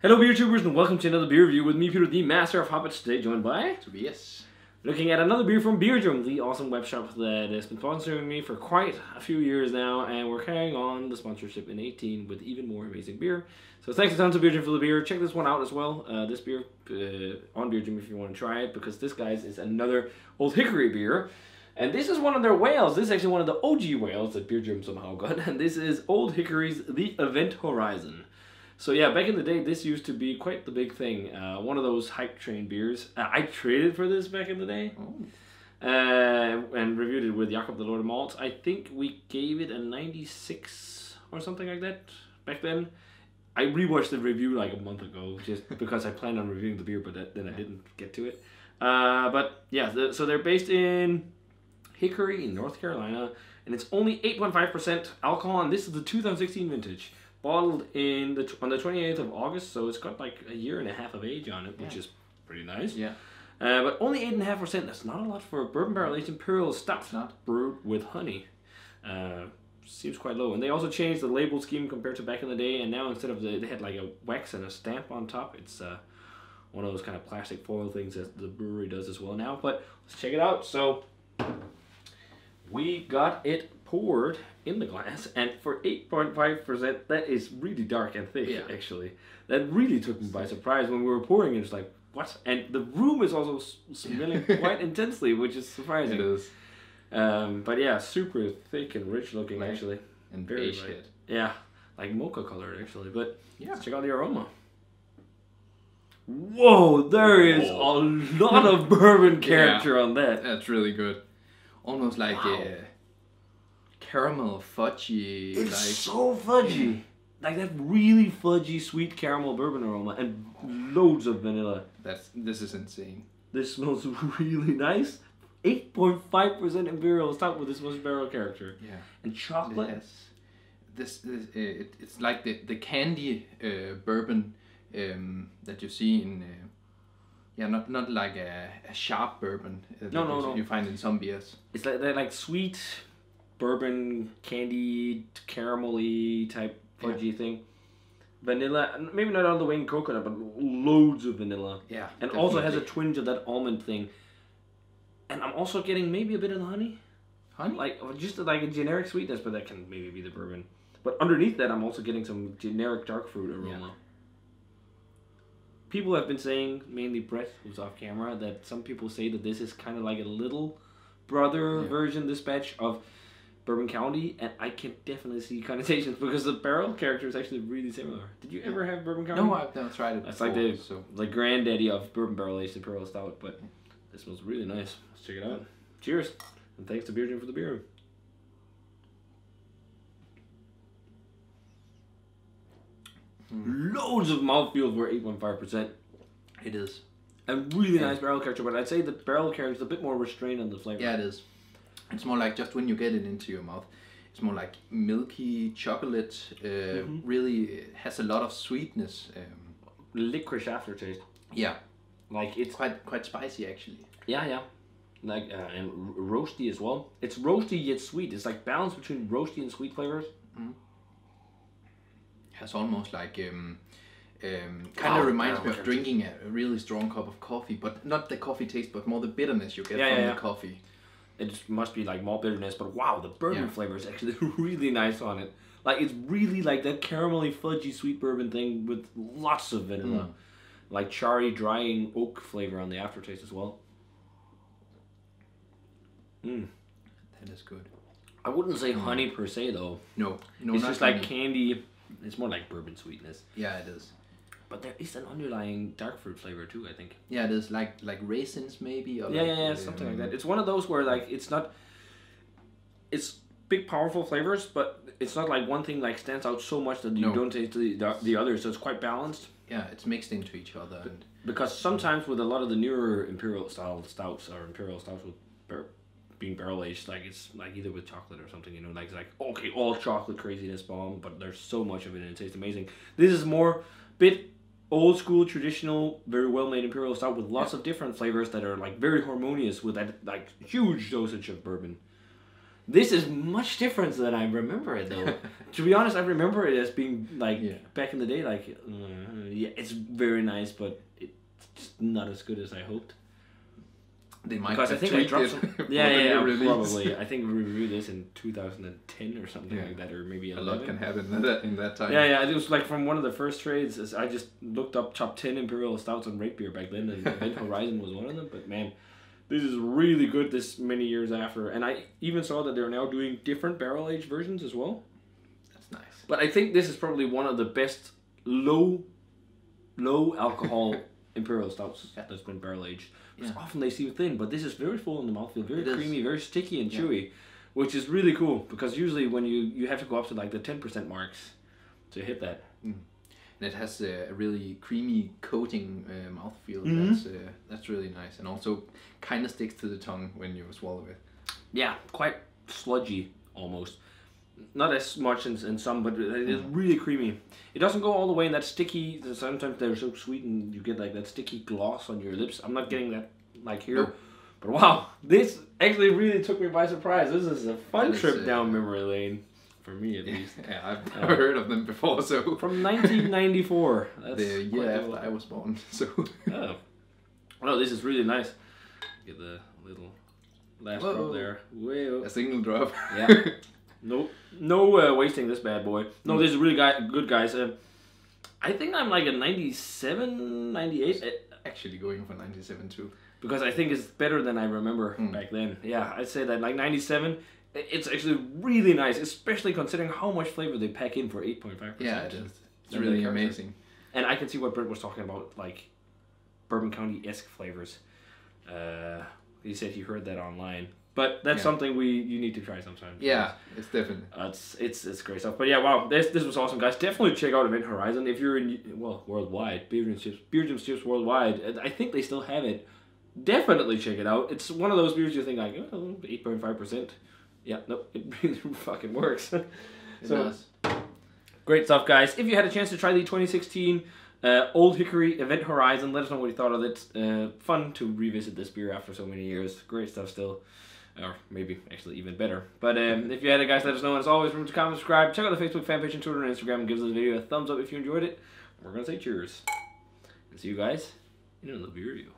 Hello beer tubers and welcome to another beer review with me, Peter, the master of hobbits, today joined by Tobias. Looking at another beer from Beerdrum, the awesome web shop that has been sponsoring me for quite a few years now, and we're carrying on the sponsorship in 18 with even more amazing beer. So thanks a ton to Beerdrum for the beer. Check this one out as well, this beer on Beerdrum if you want to try it, because this, guys, is another Olde Hickory beer. And this is one of their whales. This is actually one of the OG whales that Beerdrum somehow got, and this is Olde Hickory's The Event Horizon. So yeah, back in the day, this used to be quite the big thing. One of those hype train beers. I traded for this back in the day. And reviewed it with Jakob the Lord of Malt. I think we gave it a 96 or something like that back then. I rewatched the review like a month ago just because I planned on reviewing the beer, but then I didn't get to it. But yeah, so they're based in Hickory in North Carolina, and it's only 8.5% alcohol, and this is the 2016 vintage. Bottled on the 28th of August, so it's got like a year and a half of age on it, which is pretty nice. Yeah. But only 8.5%. That's not a lot for a bourbon barrel aged Imperial Stout. It's not. Brewed with honey. Seems quite low. And they also changed the label scheme compared to back in the day, and now instead of they had like a wax and a stamp on top, it's one of those kind of plastic foil things that the brewery does as well now. But let's check it out. So we got it poured in the glass, and for 8.5%, that is really dark and thick, actually. That really took me by surprise when we were pouring it. It's like, what? And the room is also smelling quite intensely, which is surprising. It is. But yeah, super thick and rich looking, actually. And very beige light. Yeah, like mocha colored, actually. But yeah, let's check out the aroma. Whoa, there is a lot of bourbon character on that. That's really good. Almost like a caramel fudgy. It's so fudgy. Like that really fudgy sweet caramel bourbon aroma and loads of vanilla. This is insane. This smells really nice. 8.5% Imperial Stout with this much barrel character. Yeah. And chocolate. Yes. It's like the candy bourbon that you see in not like a sharp bourbon that you find in some beers. It's like sweet bourbon, candy, caramelly type fudgy thing. Vanilla, maybe not all the way in coconut, but loads of vanilla. Yeah, and also has a twinge of that almond thing. And I'm also getting maybe a bit of the honey. Honey? Like just like a generic sweetness, but that can maybe be the bourbon. But underneath that, I'm also getting some generic dark fruit aroma. Yeah. People have been saying, mainly Brett, who's off camera, that some people say that this is kind of like a little brother version, this batch, of Bourbon County, and I can definitely see connotations because the barrel character is actually really similar. Did you ever have Bourbon County? No, I've never tried it. That's like the granddaddy of bourbon barrel aged Imperial Stout, but this smells really nice. Let's check it out. Cheers, and thanks to Beerdrum for the beer. Loads of mouthfeel for 8.5%. It is. A really nice barrel character, but I'd say the barrel character is a bit more restrained on the flavor. Yeah, it is. It's more like just when you get it into your mouth, it's more like milky chocolate. Really has a lot of sweetness. Licorice aftertaste. Yeah, like it's quite spicy actually. Yeah. Like and roasty as well. It's roasty yet sweet. It's like balance between roasty and sweet flavors. Has almost like kind of reminds me of drinking a really strong cup of coffee, but not the coffee taste, but more the bitterness you get from the coffee. It just must be like malt bitterness, but wow, the bourbon flavor is actually really nice on it. Like it's really like that caramelly, fudgy, sweet bourbon thing with lots of vanilla, like charry, drying oak flavor on the aftertaste as well. That is good. I wouldn't say honey per se though. No, it's just like candy. It's more like bourbon sweetness. Yeah, it is. But there is an underlying dark fruit flavor too, I think. Yeah, it is like raisins maybe. Or something like that. It's one of those where like it's big powerful flavors, but it's not like one thing like stands out so much that you don't taste the others. So it's quite balanced. Yeah, it's mixed into each other. Because sometimes with a lot of the newer Imperial style stouts or Imperial stouts with being barrel aged, like it's like either with chocolate or something, like it's like okay, all chocolate craziness bomb, but there's so much of it and it tastes amazing. This is more bit old school, traditional, very well made Imperial Stout with lots of different flavors that are like very harmonious with that like huge dosage of bourbon. This is much different than I remember it though. To be honest, I remember it as being like back in the day, like yeah, it's very nice, but it's just not as good as I hoped. They might because I think I dropped some. Probably. I think we reviewed this in 2010 or something like that, or maybe 11. A lot can happen in that time. Yeah, it was like from one of the first trades. I just looked up top 10 Imperial Stouts on Rate Beer back then, and Event Horizon was one of them. But man, this is really good this many years after, and I even saw that they're now doing different barrel aged versions as well. That's nice. But I think this is probably one of the best low alcohol Imperial Stouts that's been barrel aged. Because often they seem thin, but this is very full in the mouthfeel, very creamy, very sticky and chewy, which is really cool. Because usually when you have to go up to like the 10% marks to hit that. And it has a really creamy coating mouthfeel. That's really nice, and also kind of sticks to the tongue when you swallow it. Yeah, quite sludgy almost. Not as much in some, but it is really creamy. It doesn't go all the way in that sticky. Sometimes they're so sweet and you get like that sticky gloss on your lips. I'm not getting that like here. No. But wow, this actually really took me by surprise. This is a fun trip down memory lane. For me at least. Yeah, I've never heard of them before. So from 1994. That's the year after I was born. So well, this is really nice. Get the little last drop there. Whoa. A single drop. Yeah. No wasting this bad boy. No, this is really good, guys. I think I'm like a 97, 98. Actually going for 97 too. Because I think it's better than I remember back then. Yeah, I'd say that like 97, it's actually really nice, especially considering how much flavor they pack in for 8.5%. Yeah, it is. It's really amazing. And I can see what Brett was talking about, like Bourbon County-esque flavors. He said he heard that online. But that's something you need to try sometime. Yeah, it's definitely. It's great stuff. But yeah, wow, this was awesome, guys. Definitely check out Event Horizon if you're in worldwide Beer Jim's Chips worldwide. I think they still have it. Definitely check it out. It's one of those beers you think like 8.5%. Yeah, nope, it really fucking works. It does. Great stuff, guys. If you had a chance to try the 2016 Olde Hickory Event Horizon, let us know what you thought of it. Fun to revisit this beer after so many years. Great stuff still. Or maybe actually even better. But if you had it, guys, let us know. And as always, remember to comment, subscribe, check out the Facebook fan page and Twitter and Instagram, and give this video a thumbs up if you enjoyed it. We're going to say cheers. And see you guys in another beer review.